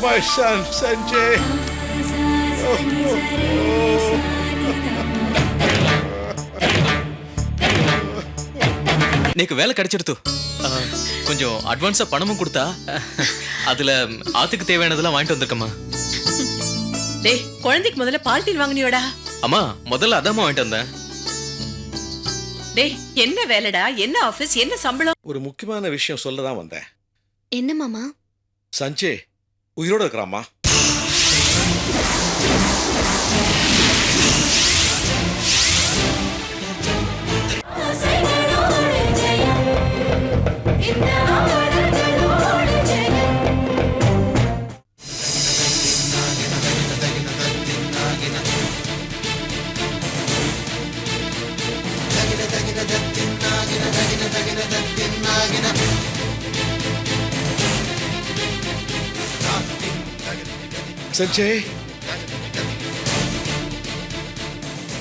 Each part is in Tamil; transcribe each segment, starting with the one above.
my son, Sanjay. Oh, oh, oh. நீக்கு வேலை கிடைச்சிடுத்து. கொஞ்சம் அட்வான்ஸா பணமும் கொடுத்தா அதுல ஆத்துக்கு தேவையானதெல்லாம் வாங்கிட்டு வந்திருக்கம்மா. டேய், குழந்தைக்கு முதல்ல பால்டீன் வாங்குனியோடா? அம்மா முதல்ல அதாம்மா வாங்கிட்டு வந்தேன். டேய், என்ன வேலைடா, என்ன ஆபீஸ், என்ன சம்பளம்? ஒரு முக்கியமான விஷயம் சொல்ல தான் வந்தேன். என்ன மாமா? சஞ்சய் உயிரோட இருக்கிறாமா? சஞ்சய்,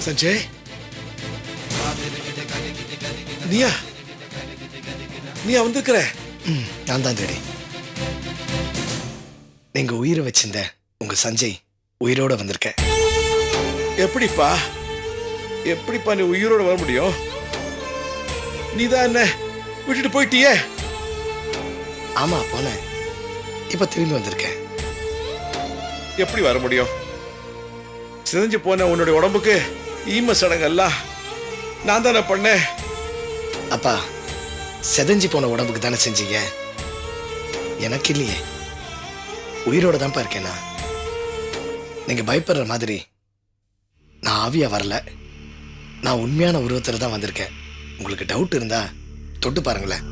சஞ்சய், நீயா வந்திருக்கிற? நான் தான் தேடி. நீங்க உயிரை வச்சிருந்த உங்க சஞ்சய் உயிரோட வந்திருக்க. எப்படிப்பா நீ உயிரோட வர முடியும்? நீதான் என்ன விட்டுட்டு போயிட்டியே. ஆமா போனேன், இப்ப திரும்பி வந்திருக்கேன். எப்படி வர முடியும்? சிதைஞ்சு போன உன்னுடைய உடம்புக்கு ஈம சடங்கெல்லாம் நான் தானே பண்ணேன். அப்பா, செதஞ்சு போன உடம்புக்கு தானே செஞ்சீங்க, எனக்கு இல்லையே. உயிரோட தான்ப்பா இருக்கேனா. நீங்க பயப்படுற மாதிரி நான் ஆவியா வரல. நான் உண்மையான உருவத்தில் தான் வந்திருக்கேன். உங்களுக்கு டவுட் இருந்தா தொட்டு பாருங்களேன்.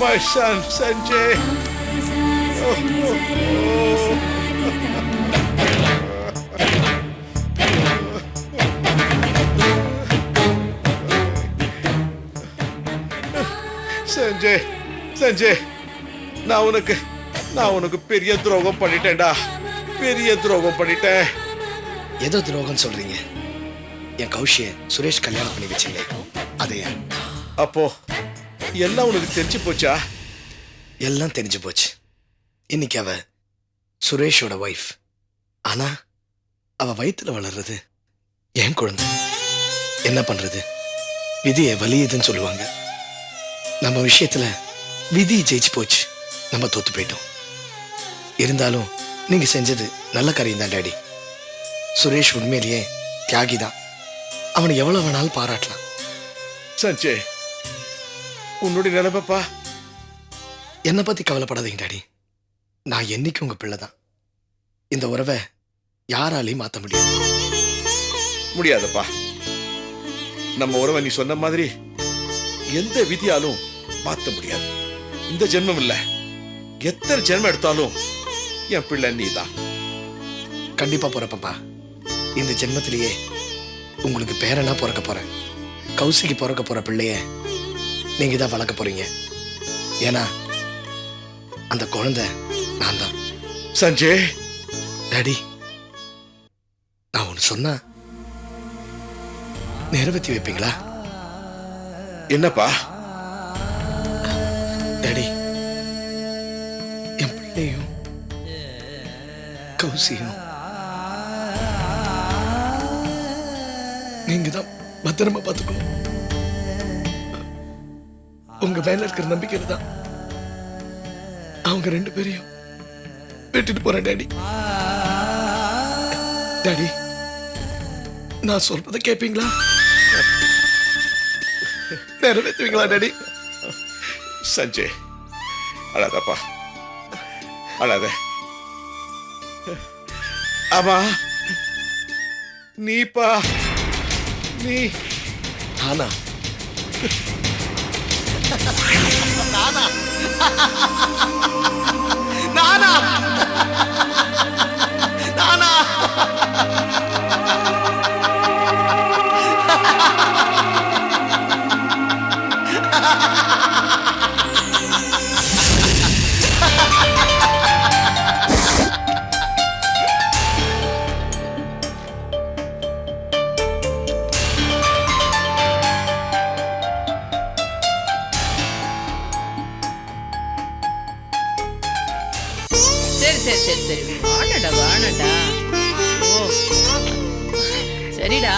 My son, Sanjay. Oh, oh, oh. Sanjay, நான் உனக்கு பெரிய துரோகம் பண்ணிட்டேன்டா. பெரிய துரோகம் பண்ணிட்டேன். ஏதோ துரோகம் சொல்றீங்க? என் கௌஷிய சுரேஷ் கல்யாணம் பண்ணி வச்சீங்க, அதையா? அப்போ எல்லாம் உனக்கு தெரிஞ்சு போச்சா? எல்லாம் தெரிஞ்சு போச்சு. இன்னைக்கு அவ சுரேஷோட வைஃப். ஆனா அவ வயிற்றுல வளர்றது என் குழந்தை. என்ன பண்றது, விதியை வலியுதுன்னு சொல்லுவாங்க. நம்ம விஷயத்துல விதி ஜெயிச்சு போச்சு, நம்ம தோத்து போயிட்டோம். இருந்தாலும் நீங்க செஞ்சது நல்ல காரியம் தான் டாடி. சுரேஷ் உண்மையிலேயே தியாகி தான். அவனை எவ்வளவு வேணாலும் பாராட்டலாம். சஞ்சய், உன்னுடைய நிலைமைப்பா. என்னை பத்தி கவலைப்படாதீங்க டாடி. நான் என்னைக்கு உங்க பிள்ளை தான். இந்த உறவை யாராலையும் மாத்த முடியாதப்பா. நம்ம உறவை நீ சொன்ன மாதிரி எந்த விதியாலும் மாத்த முடியாது. இந்த ஜென்மம் இல்ல, எத்தனை ஜென்மம் எடுத்தாலும் என் பிள்ளை நீ தான். கண்டிப்பா பிறப்பப்பா. இந்த ஜென்மத்திலேயே உங்களுக்கு பேரனா பிறக்க போறேன். கௌசிக்கு பிறக்க போற பிள்ளைய நீங்க தான் வளர்க்க போறீங்க. ஏன்னா அந்த குழந்தை நான் தான். சஞ்சய், டாடி, நான் ஒன்று சொன்னா நிறைவேற்றி வைப்பீங்களா? என்னப்பா? டாடி, என் பிள்ளையும் கௌசியும் நீங்க தான் பத்திரமா பார்த்துக்கணும். உங்க மேல இருக்கிற நம்பிக்கையில தான் அவங்க ரெண்டு பேரையும் விட்டுட்டு போறேன் டாடி. டாடி, நான் சொல்றத கேட்பீங்களா? நிறைவேற்றுவீங்களா டாடி? சஞ்சய், அழாதப்பா, அழாத. ஆமா, நீப்பா, நீ நானா? நானா? நானா? நானா? சரி வாணடா ஓ சரிடா.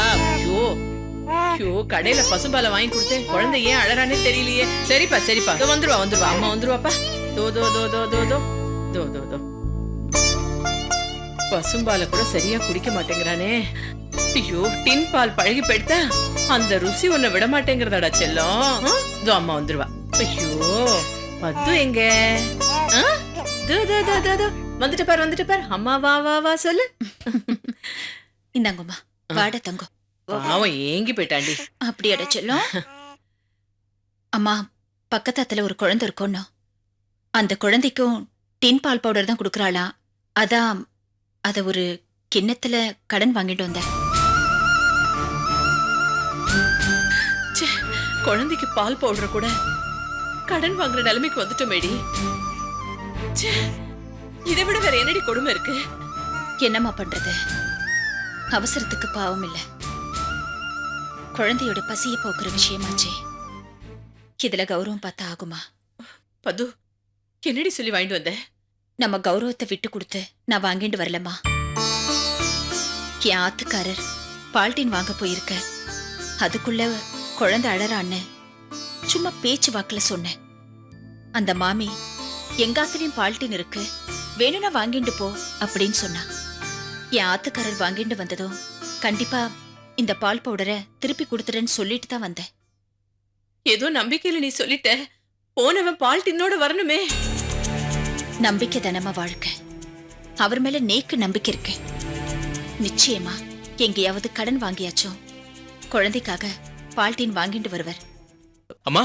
ஐயோ கடையில பசும்பாலை வாங்கி கொடுத்தேன், குழந்தை ஏன் அழறானே தெரியலையே. சரிப்பா இதோ வந்துருவா அம்மா வந்துருவாப்பா. தோ தோ தோ தோ தோ தோ தோ தோ தோ பசும்பாலை கூட சரியா குடிக்க மாட்டேங்கிறானே. ஐயோ டின் பால் பழகி போயிட்டா அந்த ருசி உன்னை விட மாட்டேங்கிறதாடா செல்லம். இதோ அம்மா வந்துருவா. ஐயோ பத்து எங்க? வந்துட்டு பாரு அம்மா வா சொல்லு. இந்தாங்கம்மா வாட தங்கம். அவன் ஏங்கி போயிட்டாண்டி. அப்படியாட செல்லம். அம்மா பக்கத்துல ஒரு குழந்தை இருக்கணும், அந்த குழந்தைக்கும் டின் பால் பவுடர் தான் கொடுக்கறாளா, அதான் அத ஒரு கிண்ணத்துல கடன் வாங்கிட்டு வந்தேன். குழந்தைக்கு பால் பவுடர் கூட கடன் வாங்குற நிலைமைக்கு வந்துட்டோமேடி. இதை விட வேற என்னடி கொடுமை இருக்கு? என்னம்மா பண்றது, அவசரத்துக்கு பாவம் இல்ல, குழந்தையோட பசிய போக்குற விஷயமாச்சே, இதுல கௌரவம் பார்த்தா ஆகுமா? பது என்னடி சொல்லி வாங்கிட்டு வந்த? நம்ம கௌரவத்தை விட்டு கொடுத்து நான் வாங்கிட்டு வரலம்மா. என் ஆத்துக்காரர் பால்டீன் வாங்க போயிருக்க, அதுக்குள்ள குழந்தை அழறான்னு சும்மா பேச்சு வாக்குல சொன்னேன். அந்த மாமி எங்காத்திலையும் பால்டீன் இருக்கு, வேணும்னா வாங்கிட்டு போ அப்படின்னு சொன்னா. என் ஆத்துக்காரர் வாங்கிட்டு வந்ததும் கண்டிப்பா இந்த பால் பவுடரை திருப்பி கொடுத்துறேன்னு சொல்லிட்டு தான் வந்தேன். ஏதோ நம்பிக்கையில நீ சொல்லிட்ட, போனவன் பால் டின்னோட வரணுமே. நம்பிக்கை தானம்மா வாழ்க்கை, அவர் மேல நேக்கு நம்பிக்கை இருக்கு. நிச்சயமா எங்கேயாவது கடன் வாங்கியாச்சும் குழந்தைக்காக பால்டீன் வாங்கிட்டு வருவர். அம்மா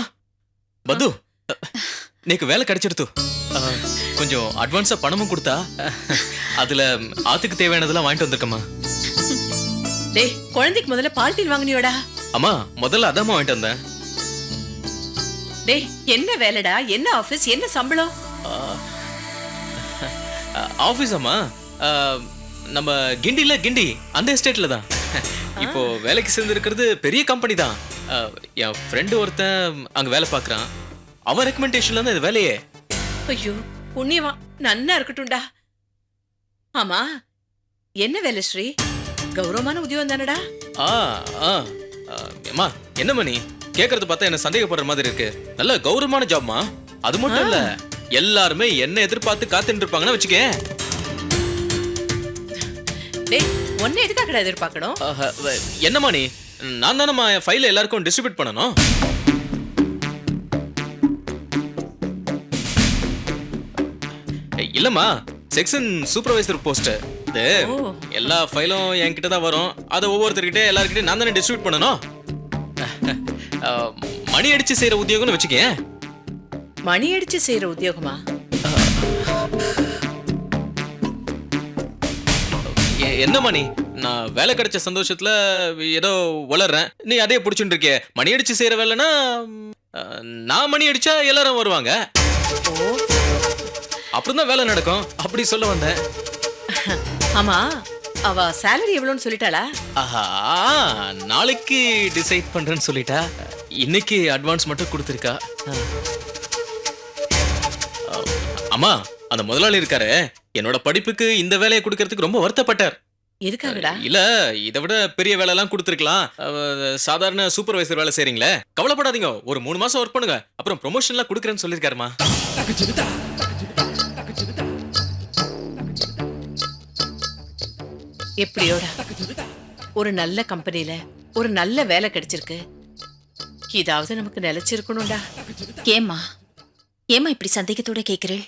பது, நேக்கு வேலை கிடைச்சிடுத்து. கொஞ்சம் அட்வான்ஸா பணமும் கொடுத்தா அதுல ஆத்துக்கு தேவையானதெல்லாம் வாங்கிட்டு வந்திருக்கம்மா. டேய் குழந்தைக்கு முதல்ல பால்டீன் வாங்கினியோடா? அம்மா முதல்ல அதாம்மா வாங்கிட்டு வந்தேன். டேய் என்ன வேலைடா, என்ன ஆபீஸ், என்ன சம்பளம்? ஆபீஸ் அம்மா, நம்ம கிண்டி அந்த எஸ்டேட்ல தான். இப்போ வேலைக்கு சேர்ந்துருக்கிறது பெரிய கம்பெனி தான். என் ஃப்ரெண்டு ஒருத்தன் அங்க வேலை பார்க்கறான், அவன் ரெக்கமெண்டேஷன்ல தான் இது வேலையே. ஐயோ புண்ணியவா, நன்னா இருக்கட்டும்டா. ஆமா என்ன வேலை ஸ்ரீ? கௌரவமான உத்தியோகம் தானடா? அம்மா என்ன மணி கேக்குறது பார்த்தா என்ன சந்தேகப்படுற மாதிரி இருக்கு. நல்ல கௌரவமான ஜாப்மா. அது மட்டும் இல்ல, எல்லாருமே என்ன எதிர்பார்த்து காத்துட்டு இருப்பாங்கன்னு வச்சுக்கேன். டேய் ஒன்ன எதுக்காகடா எதிர்பார்க்கணும்? என்னம்மா நீ, நான் தானம்மா என் ஃபைலை எல்லாருக்கும் டிஸ்ட்ரிபியூட் பண்ணணும். இல்லம்மா, செக்ஷன் சூப்பர்வைசர் போஸ்ட். இது எல்லா ஃபைலும் என்கிட்ட தான் வரும், அதை ஒவ்வொருத்தர்கிட்ட எல்லாருக்கிட்டையும் நான் தானே டிஸ்ட்ரிபியூட் பண்ணணும். மணி அடிச்சு செய்யற உத்தியோகம்னு வச்சுக்கேன். மணி அடிச்சு செய்யற உத்தியோகமா? என்ன மணி, நான் வேலை கிடைச்ச சந்தோஷத்துல ஏதோ வளர்றேன், நீ அதே புடிச்சுட்டு இருக்கிய. மணி அடிச்சு செய்யற வேலைன்னா நான் மணி அடிச்சா எல்லாரும் வருவாங்க, அப்படிதான் வேலை நடக்கும், அப்படி சொல்ல வந்தேன். ஆமா அவ salary எவ்வளவுன்னு சொல்லிட்டாளா? ஆஹா, நாளைக்கு டிசைட் பண்றேன்னு சொல்லிட்டா. இன்னைக்கு அட்வான்ஸ் மட்டும் கொடுத்துருக்கா. அம்மா அந்த முதலாளி இருக்காரு, என்னோட படிப்புக்கு இந்த வேலையை கொடுக்கறதுக்கு ரொம்ப வருத்தப்பட்டார். எதுக்காகடா? இல்ல இதை விட பெரிய வேலை எல்லாம் கொடுத்துருக்கலாம், சாதாரண சூப்பர்வைசர் வேலை செய்றீங்களே, கவலைப்படாதீங்க, ஒரு 3 மாசம் ஒர்க் பண்ணுங்க, அப்புறம் ப்ரொமோஷன் எல்லாம் கொடுக்குறேன்னு சொல்லிருக்காருமா. எப்படியோடா ஒரு நல்ல கம்பெனில ஒரு நல்ல வேலை கிடைச்சிருக்கு, இதாவது நமக்கு நிலைச்சிருக்கணும்டா. ஏமா இப்படி சந்தேகத்தோட கேக்குறேன்?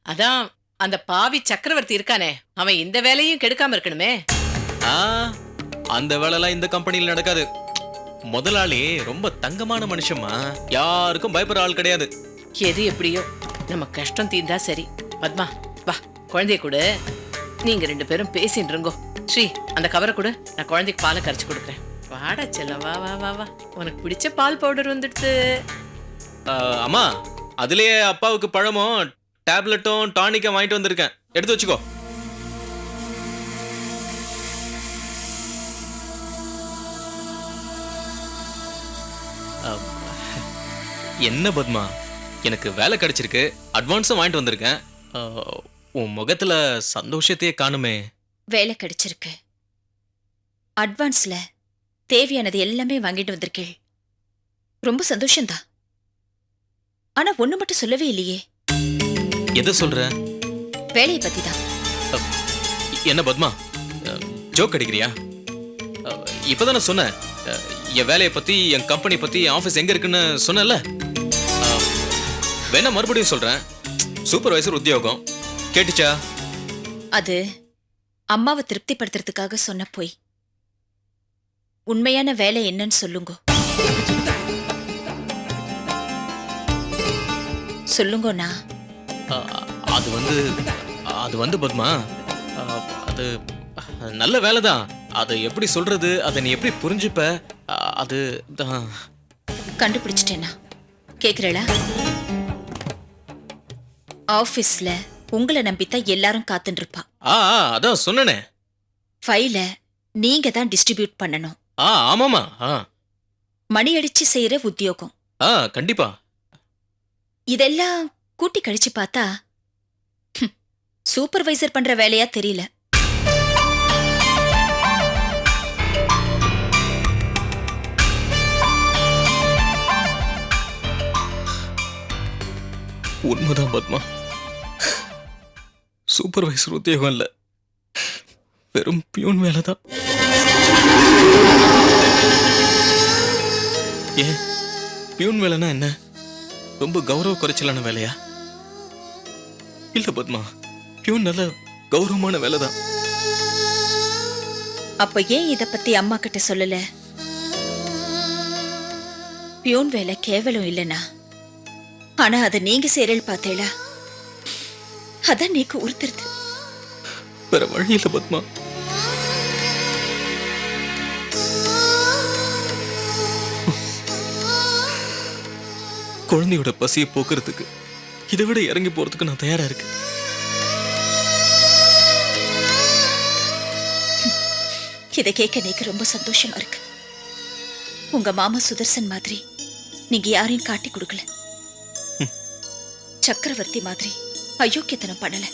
அதான் அந்த பாவி சக்கரவர்த்தி இருக்கானே, அவன் இந்த வேலையும் கெடுக்காம இருக்கணுமே. அந்த வேலைலாம் இந்த கம்பெனில நடக்காது. முதலாளி ரொம்ப தங்கமான மனுஷமா, யாருக்கும் பயப்படுற ஆள் கிடையாது. எது எப்படியோ நம்ம கஷ்டம் தீர்ந்தா சரி. பத்மா வா, குழந்தைய கூட நீங்க 2 பேரும் பேசிட்டு இருங்கோ. ஸ்ரீ அந்த கவரை கூட, நான் குழந்தைக்கு பாலை கரைச்சு கொடுக்குறேன். வாடா செல்லம், வா வா வா வா, உனக்கு பிடிச்ச பால் பவுடர் வந்துடுது. அம்மா அதுலயே அப்பாவுக்கு பழமும் டேப்லெட்டும் டானிக்கும் வாங்கிட்டு வந்திருக்கேன், எடுத்து வச்சுக்கோ. என்ன பத்மா, எனக்கு வேலை கிடைச்சிருக்கு, அட்வான்ஸும் வாங்கிட்டு வந்திருக்கேன். உன் முகத்துல சந்தோஷத்தையே காணுமே. வேலை கிடைச்சிருக்கு. அட்வான்ஸ்ல தேவையானது எல்லாமே வாங்கிட்டு வந்திருக்கேள். ரொம்ப சந்தோஷம்தான். ஆனா ஒண்ணு மட்டும் சொல்லவே இல்லையே. எதை சொல்ற? வேலையை பத்தி தான். என்ன பத்மா, ஜோக் அடிக்கிறியா? இப்பதான் நான் சொன்னேன், என் வேலையை பத்தி, என் கம்பெனி பத்தி, என் ஆபீஸ் எங்க இருக்குன்னு சொன்னல. வேணா மறுபடியும் சொல்றேன், சூப்பர்வைசர் உத்தியோகம். கேட்டுச்சா? அது அம்மாவை திருப்திப்படுத்துறதுக்காக சொன்ன போய். உண்மையான வேலை என்னன்னு சொல்லுங்க. சொல்லுங்கண்ணா. அது வந்து பத்மா, அது நல்ல வேலை தான். அதை எப்படி சொல்றது, அதை நீ எப்படி புரிஞ்சுப்ப, அது தான். கண்டுபிடிச்சிட்டேனா? கேக்குறா? ஆபீஸ்ல உங்களை நம்பித்தான் எல்லாரும் காத்துட்டு இருப்பா. அதான் சொன்னனே. ஃபைல நீங்க தான் டிஸ்ட்ரிபியூட் பண்ணணும். ஆமாமா. மணி அடிச்சு செய்யற உத்தியோகம். கண்டிப்பா. இதெல்லாம் கூட்டி கழிச்சு பார்த்தா சூப்பர்வைசர் பண்ற வேலையா தெரியல. உண்மைதான் பத்மா, சூப்பர்வைசர் உத்தியோகம் இல்ல, வெறும் பியூன் வேலைதான். ஏன் பியூன் வேலைன்னா என்ன, ரொம்ப கௌரவ குறைச்சலான வேலையா? இல்ல பத்மா, பியூன் நல்ல கௌரவமான வேலைதான். அப்ப ஏன் இத பத்தி அம்மா கிட்ட சொல்லல? பியூன் வேலை கேவலம் இல்லனா, ஆனா அதை நீங்க சேரல் பார்த்தேளா, அதான் நீக்கு உறுத்துருது. வேற வழி இல்ல பத்மா. குழந்தையோட பசியை போக்குறதுக்கு இதை விட இறங்கி போறதுக்கு நான் தயாரா இருக்கேன். இதை கேட்க நீக்கு ரொம்ப சந்தோஷமா இருக்கு. உங்க மாமா சுதர்சன் மாதிரி நீங்க யாரையும் காட்டி கொடுக்கல. சக்கரவர்த்தி மாதிரி அயோக்கியத்தனம் பண்ணல.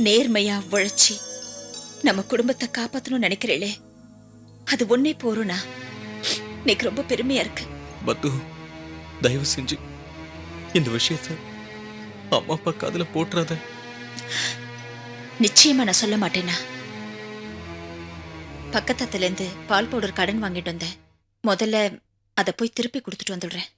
நேர்மையா உழைச்சி நம்ம குடும்பத்தை காப்பாத்தணும்னு நினைக்கிறீளே, அது ஒன்னே போறோம்னா நீக்கு ரொம்ப பெருமையா இருக்கு. பத்து, தயவு செஞ்சு இந்த விஷயத்த அம்மா அப்பா காதுல போட்டுறாத. நிச்சயமா நான் சொல்ல மாட்டேனா. பக்கத்துல இருந்து பால் பவுடர் கடன் வாங்கிட்டு வந்தேன். முதல்ல அதை போய் திருப்பி கொடுத்துட்டு வந்துடுறேன்.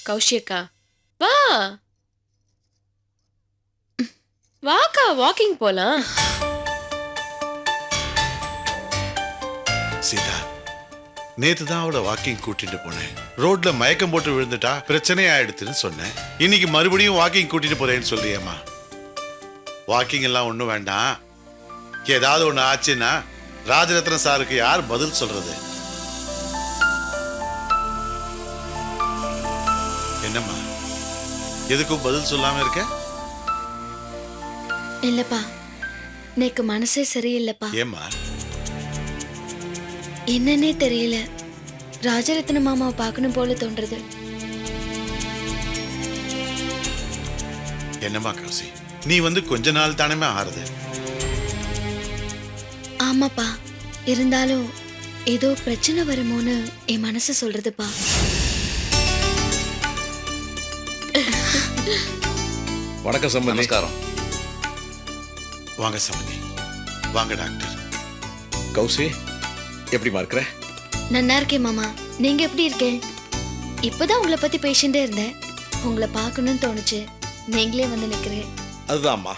கௌஷியக்கா வா வாக்கா, வாக்கிங் போலாம். சீதா, நேத்து தான் அவளை வாக்கிங் கூட்டிட்டு போனேன். ரோட்ல மயக்கம் போட்டு விழுந்துட்டா பிரச்சனை ஆயிடுதுன்னு சொன்னேன். இன்னைக்கு மறுபடியும் வாக்கிங் கூட்டிட்டு போறேன்னு சொல்றியம்மா. வாக்கிங் எல்லாம் ஒண்ணும் வேண்டாம். ஏதாவது ஒண்ணு ஆச்சுன்னா ராஜரத்ன சாருக்கு யார் பதில் சொல்றது? என்னம்மா, எதுக்கும் பதில் சொல்லாம இருக்க? இல்லப்பா, எனக்கு மனசே சரியில்லைப்பா. ஏம்மா? என்னன்னே தெரியல, ராஜரத்ன மாமாவை பார்க்கணும் போல தோன்றது. என்னம்மா கௌசி, நீ வந்து கொஞ்ச நாள் தானே ஆறுது. ஆமாப்பா, இருந்தாலும் ஏதோ பிரச்சனை வருமோன்னு என் மனசு சொல்றதுப்பா. வணக்கம் சம்பந்தி. நமஸ்காரம். வாங்க சம்பந்தி, வாங்க டாக்டர். கௌசி, எப்படிமா இருக்கிற? நன்னா இருக்கேன் மாமா, நீங்க எப்படி இருக்கேன்? இப்பதான் உங்களை பத்தி பேசிட்டே இருந்தேன், உங்களை பார்க்கணும்னு தோணுச்சு, நீங்களே வந்து நிக்கிறேன். அதுதான்மா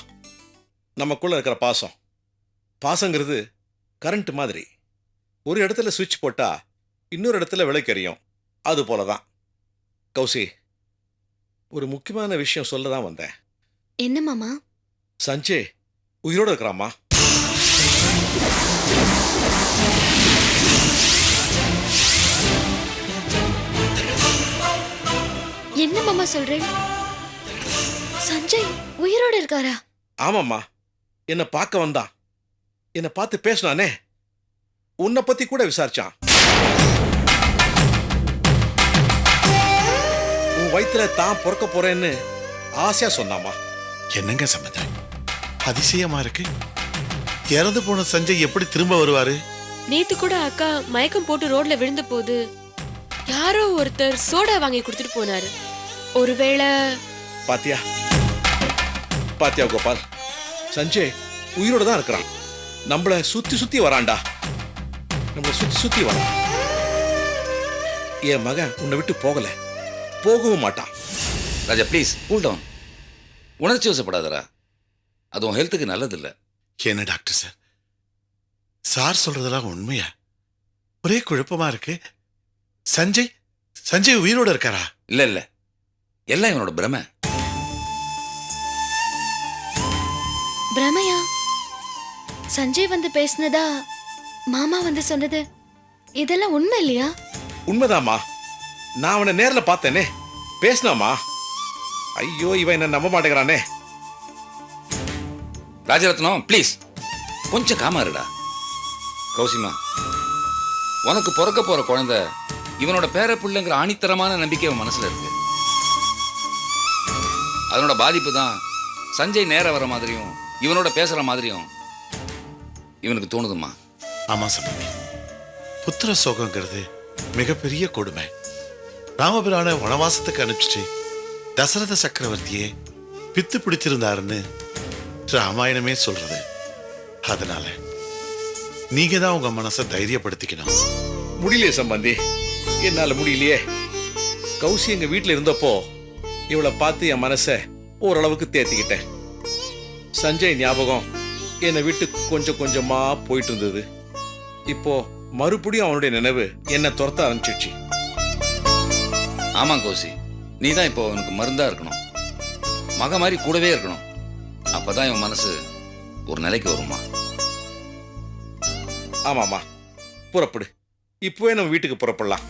நமக்குள்ள இருக்கிற பாசம். பாசங்கிறது கரண்ட் மாதிரி. ஒரு இடத்துல சுவிட்ச் போட்டா இன்னொரு இடத்துல விளக்கெரியும். அது போலதான். கௌசி, ஒரு முக்கியமான விஷயம் சொல்ல தான் வந்தேன். என்ன மாமா? சஞ்சய் உயிரோட இருக்கிறாமா? என்ன மாமா சொல்றேன்? சஞ்சய் உயிரோட இருக்காரா? ஆமாம்மா, என்னை பார்க்க வந்தான். என்னை பார்த்து பேசினானே, உன்னை பத்தி கூட விசாரிச்சான். உன் வயித்துல தான் பிறக்க போறேன்னு ஆசையா சொன்னாமா. என்னங்க சம்பந்தம்? அதிசயமா இருக்கு. இறந்து போன சஞ்சய் எப்படி திரும்ப வருவாரு? நேத்து கூட அக்கா மயக்கம் போட்டு ரோட்ல விழுந்த போது யாரோ ஒருத்தர் சோடா வாங்கி கொடுத்துட்டு போனாரு. ஒருவேளை பாத்தியா பாத்தியா கோபால், சஞ்சய் உயிரோட தான் இருக்கிறான். நம்மள சுத்தி சுத்தி வரான்டா, நம்மள சுத்தி சுத்தி வரான். என் மகன் உன்னை விட்டு போகல, போகவும் மாட்டான். ராஜா ப்ளீஸ் கூல் டவுன். உணர்ச்சி வசப்படாதரா, அது உன் ஹெல்த்துக்கு நல்லதில்லை. என்ன டாக்டர் சார், சார் சொல்றதெல்லாம் உண்மையா? ஒரே குழப்பமா இருக்கு. சஞ்சய் சஞ்சய் உயிரோட இருக்காரா? இல்லை இல்லை, எல்லாம் இவனோட பிரமை. பிரமையா? சஞ்சய் வந்து பேசினதா மாமா வந்து சொன்னது இதெல்லாம் உண்மை இல்லையா? உண்மைதாம்மா, நான் அவனை நேர்ல பார்த்தேனே, பேசினாமா. ஐயோ, இவன் என்ன நம்ப மாட்டேங்கிறானே. ராஜரத்னம் ப்ளீஸ் கொஞ்சம் காமா இருடா. கௌசிமா, உனக்கு பிறக்க போற குழந்தை இவனோட பேர பிள்ளைங்கிற ஆணித்தரமான நம்பிக்கை அவன் மனசுல இருக்கு. அதனோட பாதிப்பு தான் சஞ்சய் நேர வர மாதிரியும் இவனோட பேசுற மாதிரியும் இவனுக்கு தோணுதுமா. ஆமா சம்பந்தி, புத்திர சோகங்கிறது மிகப்பெரிய கொடுமை. ராமபிரான வனவாசத்துக்கு அனுப்பிச்சு தசரத சக்கரவர்த்தியே பித்து பிடிச்சிருந்தாருன்னு ராமாயணமே சொல்றது. அதனால நீங்க தான் உங்க மனசை தைரியப்படுத்திக்கணும். முடியலையே சம்பந்தி, என்னால முடியலையே. கௌசி எங்க வீட்டுல இருந்தப்போ இவளை பார்த்து என் மனசை ஓரளவுக்கு தேத்திக்கிட்டேன். சஞ்சய் ஞாபகம் என்னை விட்டு கொஞ்சம் கொஞ்சமா போயிட்டு இருந்தது. இப்போ மறுபடியும் அவனுடைய நினைவு என்னை துரத்த ஆரம்பிச்சிடுச்சு. ஆமா கௌசி, நீ தான் இப்போ அவனுக்கு மருந்தா இருக்கணும், மக மாதிரி கூடவே இருக்கணும். அப்பதான் இவன் மனசு ஒரு நிலைக்கு வருமா. ஆமாமா, புறப்படு. இப்பவே நம்ம வீட்டுக்கு புறப்படலாம்.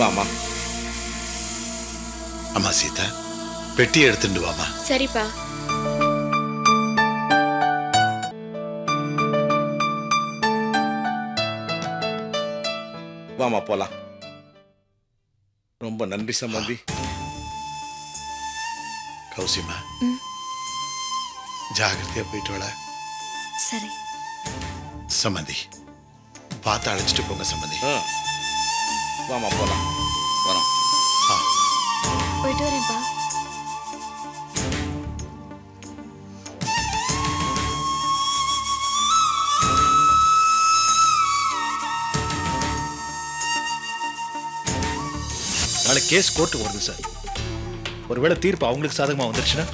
வாமா. அம்மா சீதா, பெட்டியை எடுத்துட்டு வாமா. சரிப்பா. வாமா போலாம். ரொம்ப நன்றி சம்பந்தி. கௌசிமா, ஜாகிரதையா போயிட்டு வாடா. சரி. சம்பந்தி பார்த்து அழைச்சிட்டு போங்க சம்பந்தி. வாமா போலாம். வரோம். போயிட்டு வரேன்ப்பா. நாளைக்கு கேஸ் கோர்ட்டுக்கு வருது சார். ஒருவேளை தீர்ப்பு அவங்களுக்கு சாதகமா வந்துருச்சுன்னா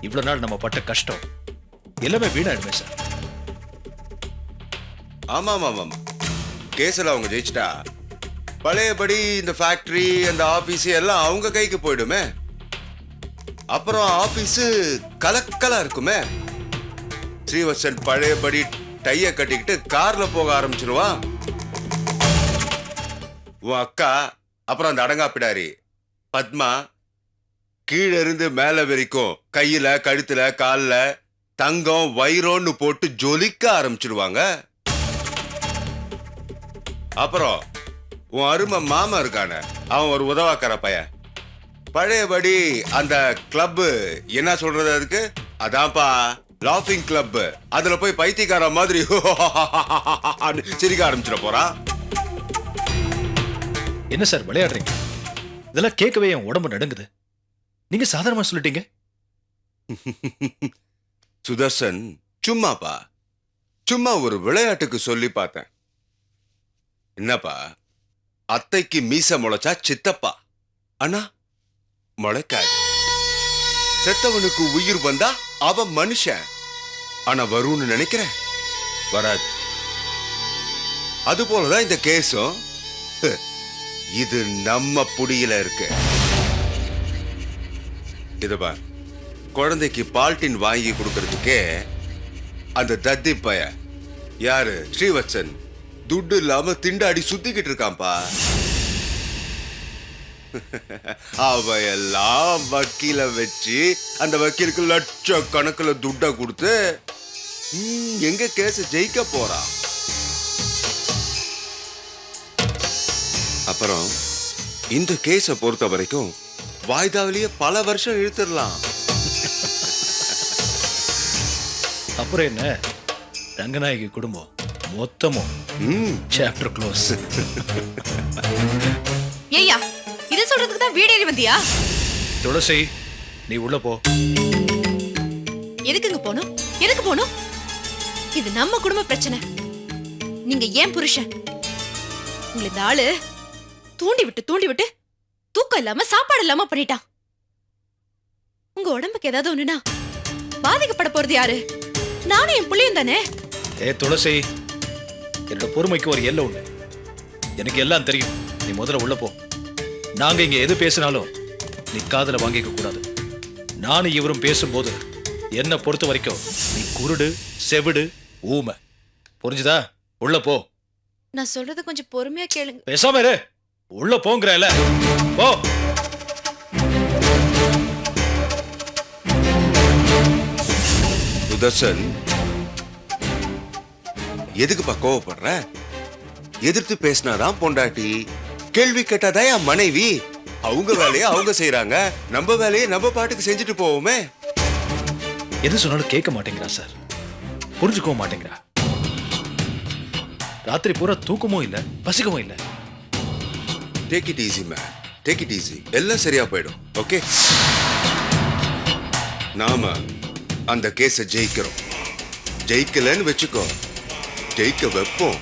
இவ்வளவு நாள் நம்ம பட்ட கஷ்டம் எல்லாமே வீணாயிடுமே சார். ஆமாம் ஆமாம், கேஸில் அவங்க ஜெயிச்சிட்டா பழையபடி இந்த ஃபேக்டரி அந்த ஆபீஸ் எல்லாம் அவங்க கைக்கு போயிடுமே. அப்புறம் ஆபீஸு கலக்கலா இருக்குமே. ஸ்ரீவத்சன் பழையபடி டைய கட்டிக்கிட்டு கார்ல போக ஆரம்பிச்சிருவான். உன் அக்கா, அப்புறம் அந்த அடங்காப்பிடாரி பத்மா கீழே இருந்து மேல வரைக்கும் கையில கழுத்துல கால்ல தங்கம் வைரோன்னு போட்டு ஜொலிக்க ஆரம்பிச்சிடுவாங்க. அப்புறம் உன் அருமை மாமா இருக்கான, அவன் ஒரு உதவாக்கார பையன். பழையபடி அந்த கிளப் என்ன சொல்றது அதுக்கு, அதான்ப்பா லாஃபிங் கிளப். அதுல போய் பைத்தியக்கார மாதிரி சிரிக்க ஆரம்பிச்சிட போறான். என்ன சார் விளையாடுறீங்க? இதெல்லாம் கேட்கவே என் உடம்பு நடுங்குது. நீங்க சாதாரணமா சொல்லிட்டீங்க. சுதர்சன், சும்மாப்பா, சும்மா ஒரு விளையாட்டுக்கு சொல்லி பார்த்தேன். என்னப்பா, அத்தைக்கு மீச முளைச்சா சித்தப்பா, ஆனா முளைக்காது. செத்தவனுக்கு உயிர் வந்தா அவன் மனுஷன், ஆனா வரும்னு நினைக்கிறேன், வராது. அது போலதான் இந்த கேஸும். இது நம்ம புடியில இருக்கு. இதுபா, குழந்தைக்கு பால்டின் வாங்கி கொடுக்கறதுக்கே அந்த தத்தி பைய யாரு ஸ்ரீவத்சன் துட்டு இல்லாம திண்டாடி சுத்திக்கிட்டு இருக்கான்பா. அவையெல்லாம் வக்கீல வச்சு அந்த வக்கீலுக்கு லட்சக்கணக்கில் துட்டை கொடுத்து எங்க கேஸ் ஜெயிக்க போறா. அப்புறம் இந்த கேஸ பொறுத்த வரைக்கும் வாய்தாவிலேயே பல வருஷம் இழுத்துடலாம். அப்புறம் என்ன, ரங்கநாயகி குடும்பம் மொத்தமும் சாப்டர் க்ளோஸ். ஏய்யா, இதை சொல்றதுக்கு தான் வீடு ஏறி வந்தியா? துளசி, நீ உள்ள போ. எதுக்குங்க போகணும்? எதுக்கு போகணும்? இது நம்ம குடும்ப பிரச்சனை. நீங்க ஏன் புருஷன்? உங்களை இந்த ஆளு தூண்டி விட்டு தூக்கம் இல்லாம சாப்பாடு இல்லாம பண்ணிட்டான். உங்க உடம்புக்கு ஏதாவது ஒண்ணுனா பாதிக்கப்பட போறது யாரு? நானும் என் புள்ளையும் தானே. துளசி, என்னோட பொறுமைக்கு ஒரு எல்லை உண்டு. எனக்கு எல்லாம் தெரியும். நீ முதல்ல உள்ள போ. நாங்க இங்க எது பேசினாலும் நீ காதுல வாங்கிக்க கூடாது. நானும் இவரும் பேசும்போது என்ன பொறுத்த வரைக்கும் நீ குருடு, செவிடு, ஊமை. புரிஞ்சுதா? உள்ள போ. நான் சொல்றத கொஞ்சம் பொறுமையா கேளுங்க. பேசாம இரு. உள்ள போங்கறல. போ. சுதர்சன், எதுக்குப்பா கோவப்படுற? எதிர்த்து பேசினாதான் பொண்டாட்டி, கேள்வி கேட்டாதான் என் மனைவி. அவங்க வேலையை அவங்க செய்யறாங்க, நம்ம வேலையை நம்ம பாட்டுக்கு செஞ்சுட்டு போவோமே. எது சொன்னாலும் கேட்க மாட்டேங்கிறா சார். புரிஞ்சுக்கவும் மாட்டேங்கிறா. ராத்திரி பூரா தூக்கமும் இல்ல, பசிக்கவும் இல்ல. Take it easy man, take it easy. எல்லாம் சரியா போயிடும். ஓகே, நாம அந்த கேஸ ஜெயிக்கிறோம். ஜெயிக்கலன்னு வச்சுக்கோ, ஜெயிக்க வைப்போம்.